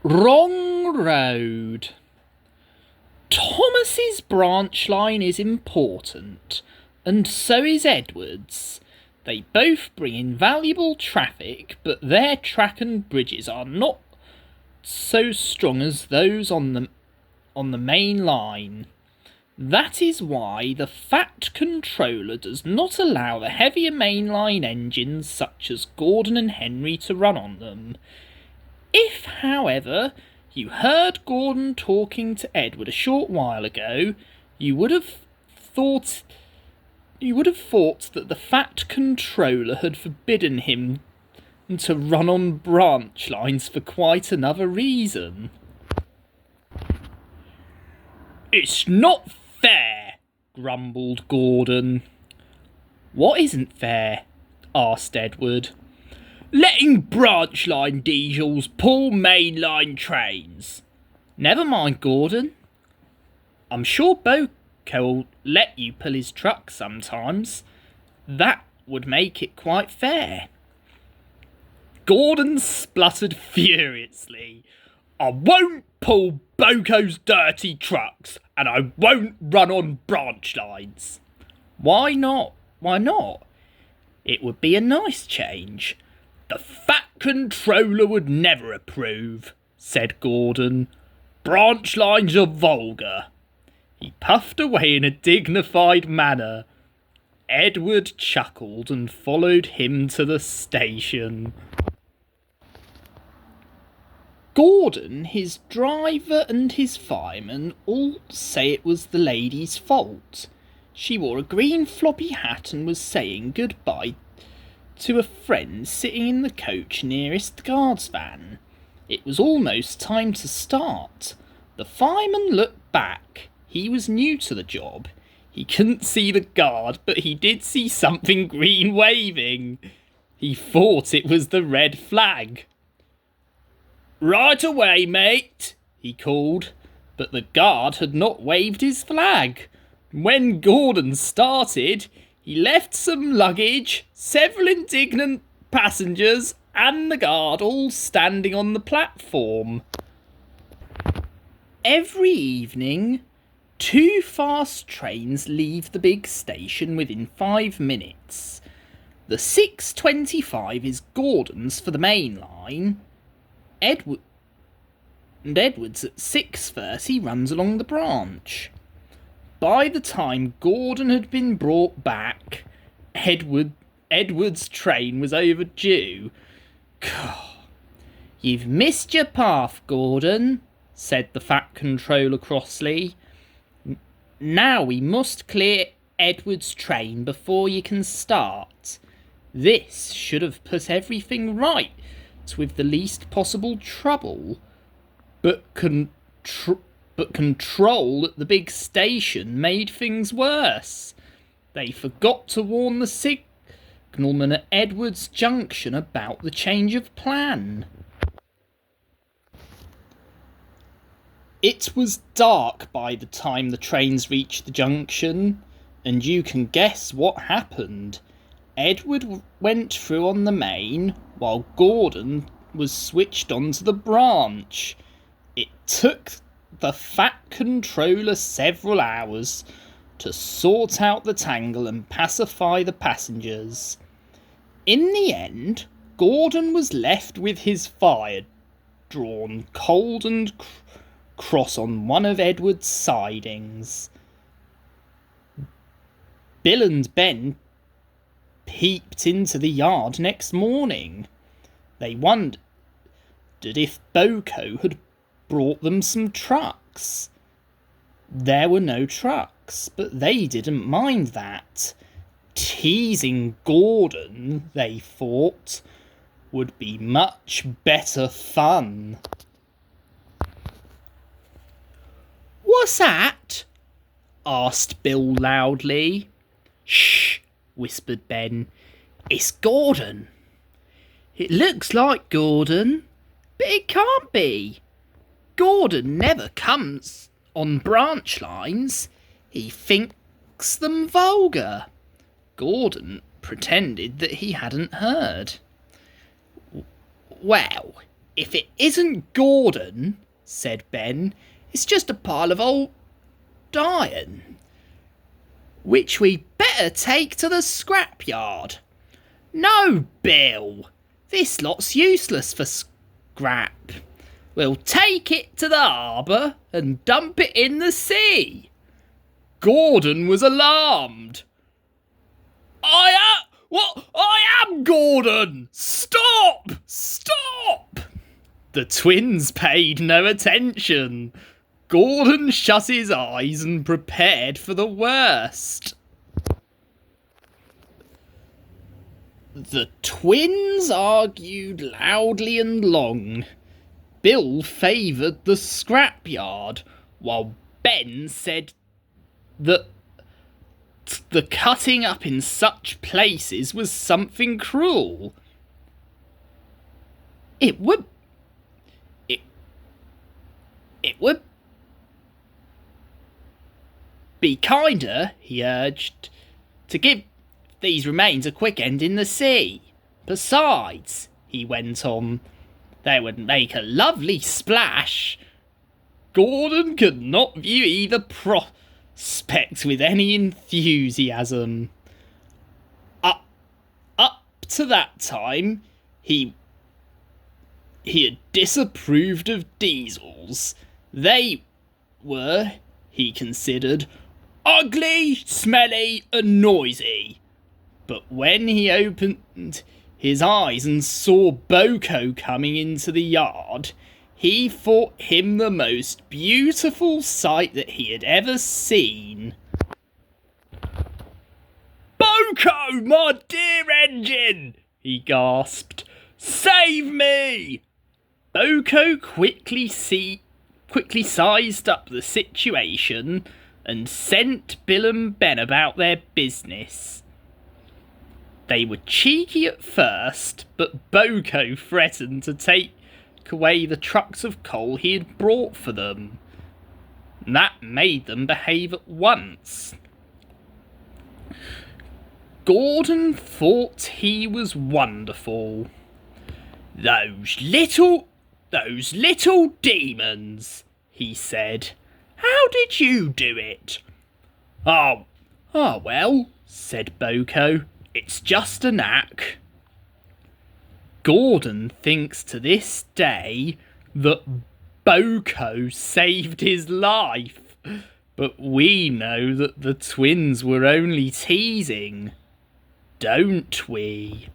Wrong road. Thomas's branch line is important, and so is Edward's. They both bring in valuable traffic, but their track and bridges are not so strong as those on the main line. That is why the Fat Controller does not allow the heavier mainline engines such as Gordon and Henry to run on them. If, however, you heard Gordon talking to Edward a short while ago, you would have thought that the Fat Controller had forbidden him to run on branch lines for quite another reason. It's not fair, grumbled Gordon. What isn't fair? Asked Edward. Letting branch line diesels pull mainline trains. Never mind, Gordon. I'm sure Boko will let you pull his truck sometimes. That would make it quite fair. Gordon spluttered furiously. I won't pull Boko's dirty trucks, and I won't run on branch lines. Why not? Why not? It would be a nice change. The Fat Controller would never approve, said Gordon. Branch lines are vulgar. He puffed away in a dignified manner. Edward chuckled and followed him to the station. Gordon, his driver and his fireman all say it was the lady's fault. She wore a green floppy hat and was saying goodbye to a friend sitting in the coach nearest the guard's van. It was almost time to start. The fireman looked back. He was new to the job. He couldn't see the guard, but he did see something green waving. He thought it was the red flag. Right away, mate, he called, but the guard had not waved his flag. When Gordon started, he left some luggage, several indignant passengers, and the guard all standing on the platform. Every evening, 2 fast trains leave the big station within 5 minutes. The 6:25 is Gordon's for the main line. Edward's at 6:30 runs along the branch. By the time Gordon had been brought back, Edward's train was overdue. You've missed your path, Gordon, said the Fat Controller crossly. Now we must clear Edward's train before you can start. This should have put everything right with the least possible trouble, but control at the big station made things worse. They forgot to warn the signalman at Edwards Junction about the change of plan. It was dark by the time the trains reached the junction, and you can guess what happened. Edward went through on the main, while Gordon was switched onto the branch. It took the Fat Controller several hours to sort out the tangle and pacify the passengers. In the end, Gordon was left with his fire drawn cold and cross on one of Edward's sidings. Bill and Ben peeped into the yard next morning. They wondered if Boko had brought them some trucks. There were no trucks, but they didn't mind that. Teasing Gordon, they thought, would be much better fun. What's that? Asked Bill loudly. Shh, whispered Ben. It's Gordon. It looks like Gordon, but it can't be. Gordon never comes on branch lines. He thinks them vulgar. Gordon pretended that he hadn't heard. Well, If it isn't Gordon, said Ben, it's just a pile of old iron, which we'd better take to the scrapyard. No, Bill, this lot's useless for scrap. We'll take it to the harbour and dump it in the sea. Gordon was alarmed. I am Gordon! Stop! Stop! The twins paid no attention. Gordon shut his eyes and prepared for the worst. The twins argued loudly and long. Bill favoured the scrapyard, while Ben said that the cutting up in such places was something cruel. It would be kinder, he urged, to give these remains a quick end in the sea. Besides, he went on, they would make a lovely splash. Gordon could not view either prospect with any enthusiasm. Up to that time, he had disapproved of diesels. They were, he considered, ugly, smelly, and noisy. But when he opened his eyes and saw Boko coming into the yard, he thought him the most beautiful sight that he had ever seen. "Boko, my dear engine!" he gasped. "Save me!" Boko quickly sized up the situation and sent Bill and Ben about their business. They were cheeky at first, but Boko threatened to take away the trucks of coal he had brought for them. That made them behave at once. Gordon thought he was wonderful. Those little demons, he said. How did you do it? Oh, well, said Boko. It's just a knack. Gordon thinks to this day that Boko saved his life, but we know that the twins were only teasing, don't we?